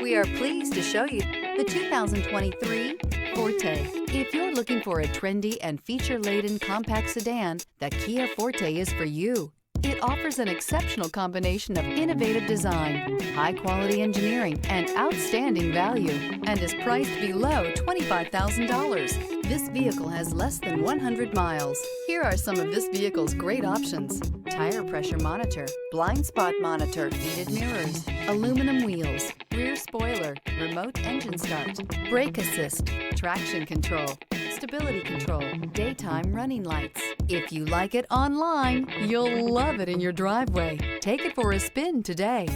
We are pleased to show you the 2023 Forte. If you're looking for a trendy and feature-laden compact sedan, the Kia Forte is for you. It offers an exceptional combination of innovative design, high-quality engineering, and outstanding value, and is priced below $25,000. This vehicle has less than 100 miles. Here are some of this vehicle's great options: tire pressure monitor, blind spot monitor, heated mirrors, aluminum wheels, rear spoiler, remote engine start, brake assist, traction control, stability control, daytime running lights. If you like it online, you'll love it in your driveway. Take it for a spin today.